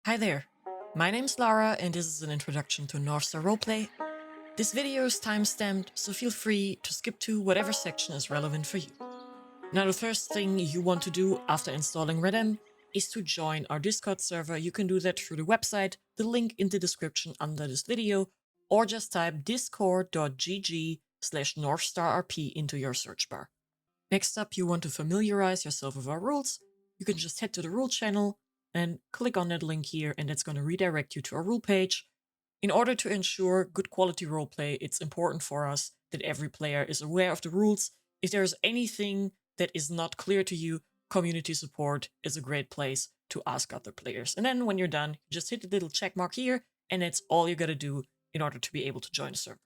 Hi there, my name's Lara and this is an introduction to Northstar Roleplay. This video is time-stamped, so feel free to skip to whatever section is relevant for you. Now the first thing you want to do after installing RedM is to join our Discord server. You can do that through the website, the link in the description under this video, or just type discord.gg/northstarrp into your search bar. Next up, you want to familiarize yourself with our rules. You can just head to the rule channel and click on that link here, and it's going to redirect you to our rule page. In order to ensure good quality roleplay, it's important for us that every player is aware of the rules. If there's anything that is not clear to you, community support is a great place to ask other players. And then when you're done, just hit the little check mark here, and it's all you gotta do in order to be able to join the server.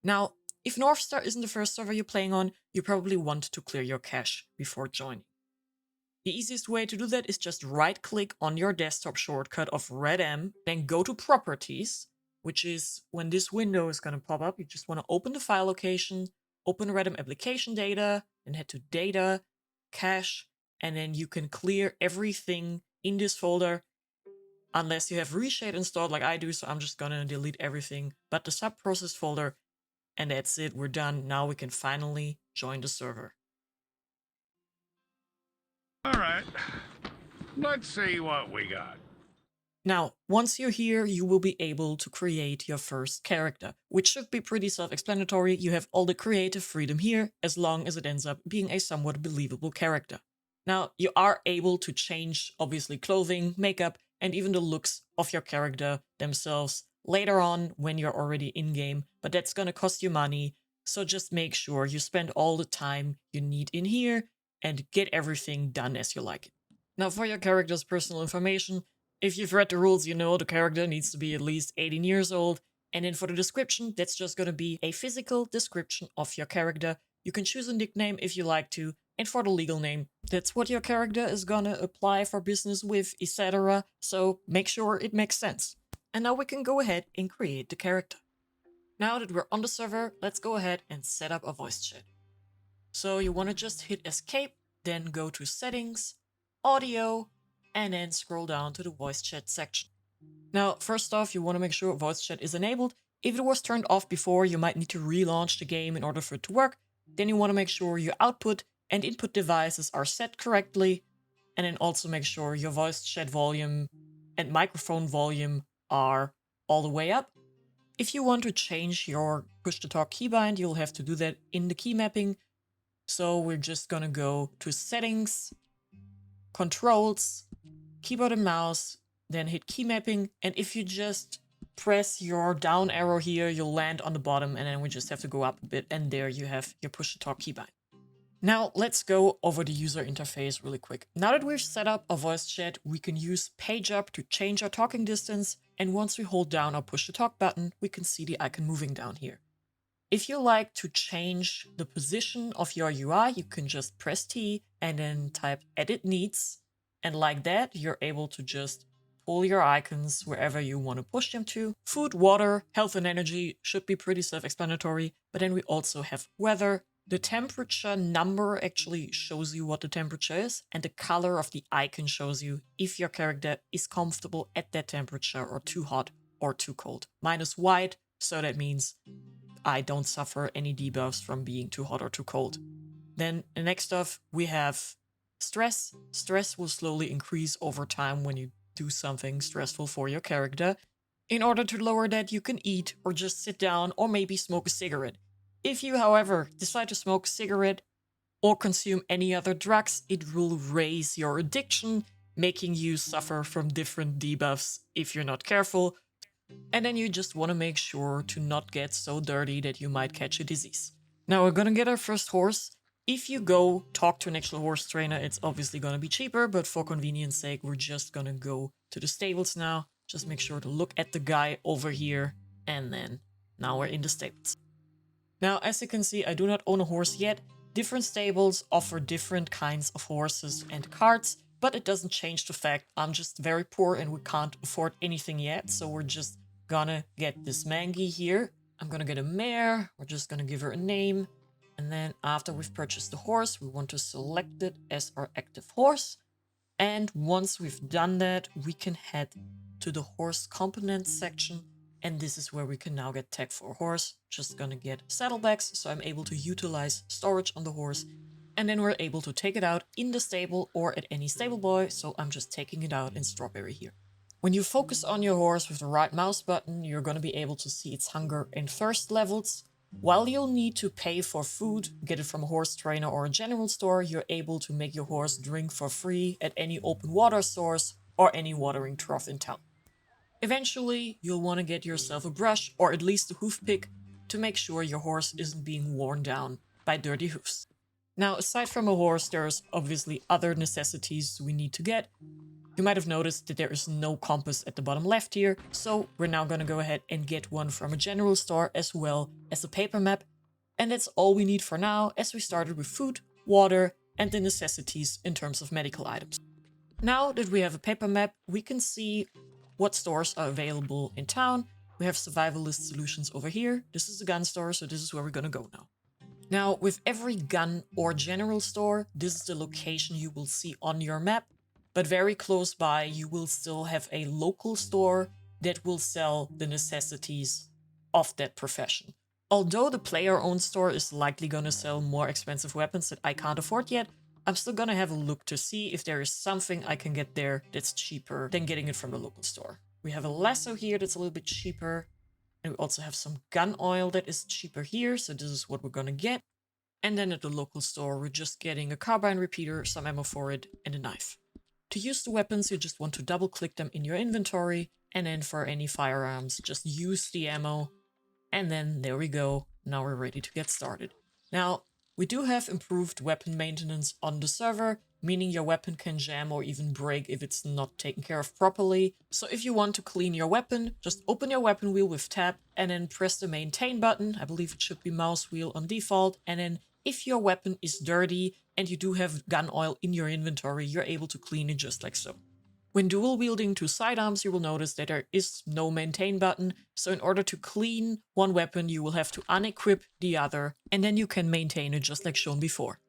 Now, if Northstar isn't the first server you're playing on, you probably want to clear your cache before joining. The easiest way to do that is just right-click on your desktop shortcut of RedM, then go to Properties, which is when this window is going to pop up. You just want to open the file location, open RedM application data, and head to Data, Cache, and then you can clear everything in this folder, unless you have Reshade installed like I do, so I'm just going to delete everything but the sub-process folder, and that's it, we're done. Now we can finally join the server. All right, let's see what we got. Now, once you're here, you will be able to create your first character, which should be pretty self-explanatory. You have all the creative freedom here, as long as it ends up being a somewhat believable character. Now, you are able to change, obviously, clothing, makeup, and even the looks of your character themselves later on when you're already in-game, but that's gonna cost you money, so just make sure you spend all the time you need in here and get everything done as you like it. Now, for your character's personal information, if you've read the rules, you know the character needs to be at least 18 years old. And then for the description, that's just going to be a physical description of your character. You can choose a nickname if you like to. And for the legal name, that's what your character is going to apply for business with, etc. So make sure it makes sense. And now we can go ahead and create the character. Now that we're on the server, let's go ahead and set up a voice chat. So you want to just hit escape, then go to settings, audio, and then scroll down to the voice chat section. Now, first off, you want to make sure voice chat is enabled. If it was turned off before, you might need to relaunch the game in order for it to work. Then you want to make sure your output and input devices are set correctly. And then also make sure your voice chat volume and microphone volume are all the way up. If you want to change your push-to-talk keybind, you'll have to do that in the key mapping. So we're just gonna go to settings, controls, keyboard and mouse, then hit key mapping. And if you just press your down arrow here, you'll land on the bottom, and then we just have to go up a bit, and there you have your push to talk keybind. Now let's go over the user interface really quick. Now that we've set up a voice chat, we can use page up to change our talking distance. And once we hold down our push to talk button, we can see the icon moving down here. If you like to change the position of your UI, you can just press T and then type edit needs. And like that, you're able to just pull your icons wherever you want to push them to. Food, water, health and energy should be pretty self-explanatory. But then we also have weather. The temperature number actually shows you what the temperature is, and the color of the icon shows you if your character is comfortable at that temperature or too hot or too cold. Mine is white, so that means I don't suffer any debuffs from being too hot or too cold. Then next off, we have stress. Stress will slowly increase over time when you do something stressful for your character. In order to lower that, you can eat or just sit down or maybe smoke a cigarette. If you, however, decide to smoke a cigarette or consume any other drugs, it will raise your addiction, making you suffer from different debuffs if you're not careful. And then you just want to make sure to not get so dirty that you might catch a disease. Now we're gonna get our first horse. If you go talk to an actual horse trainer, it's obviously gonna be cheaper, but for convenience sake, we're just gonna go to the stables now. Just make sure to look at the guy over here, and then now we're in the stables. Now, as you can see, I do not own a horse yet. Different stables offer different kinds of horses and carts, but it doesn't change the fact I'm just very poor and we can't afford anything yet. So we're just gonna get this mangy here. I'm gonna get a mare. We're just gonna give her a name. And then after we've purchased the horse, we want to select it as our active horse. And once we've done that, we can head to the horse components section, and this is where we can now get tech for a horse. Just gonna get saddlebags, so I'm able to utilize storage on the horse, and then we're able to take it out in the stable or at any stable boy, so I'm just taking it out in Strawberry here. When you focus on your horse with the right mouse button, you're gonna be able to see its hunger and thirst levels. While you'll need to pay for food, get it from a horse trainer or a general store, you're able to make your horse drink for free at any open water source or any watering trough in town. Eventually, you'll want to get yourself a brush or at least a hoof pick to make sure your horse isn't being worn down by dirty hoofs. Now, aside from a horse, there's obviously other necessities we need to get. You might have noticed that there is no compass at the bottom left here, so we're now going to go ahead and get one from a general store as well as a paper map. And that's all we need for now, as we started with food, water, and the necessities in terms of medical items. Now that we have a paper map, we can see what stores are available in town. We have survivalist solutions over here. This is a gun store, so this is where we're going to go now. Now, with every gun or general store, this is the location you will see on your map. But very close by, you will still have a local store that will sell the necessities of that profession. Although the player-owned store is likely going to sell more expensive weapons that I can't afford yet, I'm still going to have a look to see if there is something I can get there that's cheaper than getting it from the local store. We have a lasso here that's a little bit cheaper. And we also have some gun oil that is cheaper here, so this is what we're going to get. And then at the local store, we're just getting a carbine repeater, some ammo for it, and a knife. To use the weapons, you just want to double click them in your inventory, and then for any firearms, just use the ammo. And then there we go, now we're ready to get started. Now, we do have improved weapon maintenance on the server, meaning your weapon can jam or even break if it's not taken care of properly. So if you want to clean your weapon, just open your weapon wheel with tab and then press the maintain button. I believe it should be mouse wheel on default, and then if your weapon is dirty and you do have gun oil in your inventory, you're able to clean it just like so. When dual wielding two sidearms, you will notice that there is no maintain button, so in order to clean one weapon, you will have to unequip the other, and then you can maintain it just like shown before.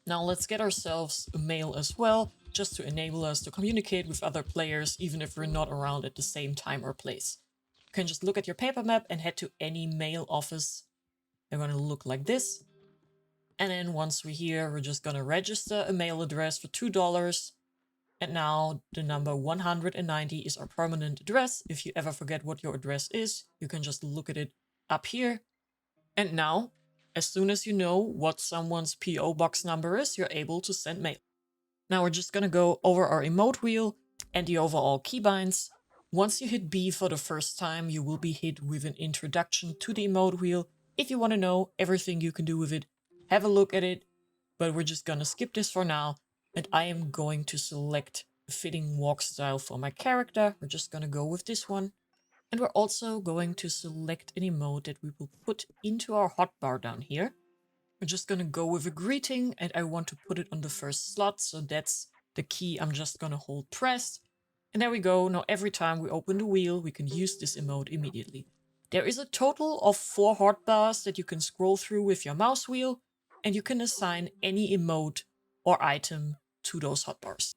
Now let's get ourselves a mail as well, just to enable us to communicate with other players, even if we're not around at the same time or place. You can just look at your paper map and head to any mail office. They're going to look like this. And then once we're here, we're just going to register a mail address for $2. And now the number 190 is our permanent address. If you ever forget what your address is, you can just look at it up here. And now, as soon as you know what someone's PO box number is, you're able to send mail. Now we're just going to go over our emote wheel and the overall keybinds. Once you hit B for the first time, you will be hit with an introduction to the emote wheel. If you want to know everything you can do with it, have a look at it, but we're just gonna skip this for now, and I am going to select a fitting walk style for my character. We're just gonna go with this one, and we're also going to select an emote that we will put into our hotbar down here. We're just gonna go with a greeting, and I want to put it on the first slot, so that's the key I'm just gonna hold pressed. And there we go. Now every time we open the wheel, we can use this emote immediately. There is a total of 4 hotbars that you can scroll through with your mouse wheel, and you can assign any emote or item to those hotbars.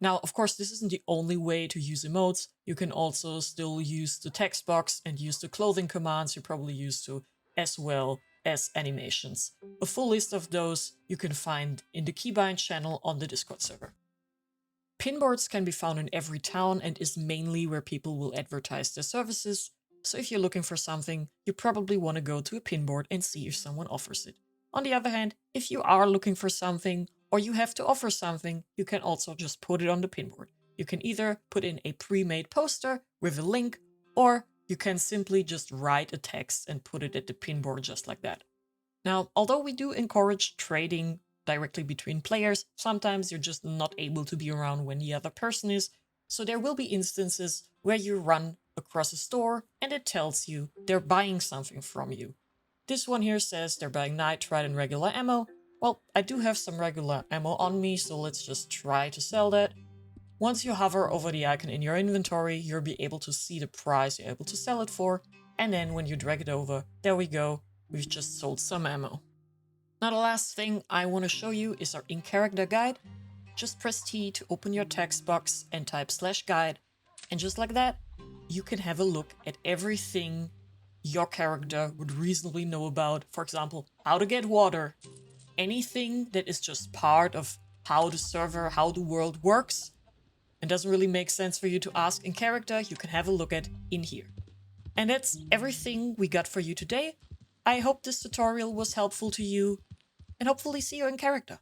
Now, of course, this isn't the only way to use emotes. You can also still use the text box and use the clothing commands you're probably used to, as well as animations. A full list of those you can find in the Keybind channel on the Discord server. Pinboards can be found in every town and is mainly where people will advertise their services. So if you're looking for something, you probably want to go to a pinboard and see if someone offers it. On the other hand, if you are looking for something or you have to offer something, you can also just put it on the pinboard. You can either put in a pre-made poster with a link, or you can simply just write a text and put it at the pinboard just like that. Now, although we do encourage trading directly between players, sometimes you're just not able to be around when the other person is, so there will be instances where you run across a store and it tells you they're buying something from you. This one here says they're buying nitride and regular ammo. Well, I do have some regular ammo on me, so let's just try to sell that. Once you hover over the icon in your inventory, you'll be able to see the price you're able to sell it for. And then when you drag it over, there we go. We've just sold some ammo. Now the last thing I want to show you is our in-character guide. Just press T to open your text box and type /guide. And just like that, you can have a look at everything your character would reasonably know about. For example, how to get water, anything that is just part of how the server, how the world works, and doesn't really make sense for you to ask in character, you can have a look at in here. And that's everything we got for you today. I hope this tutorial was helpful to you, and hopefully see you in character.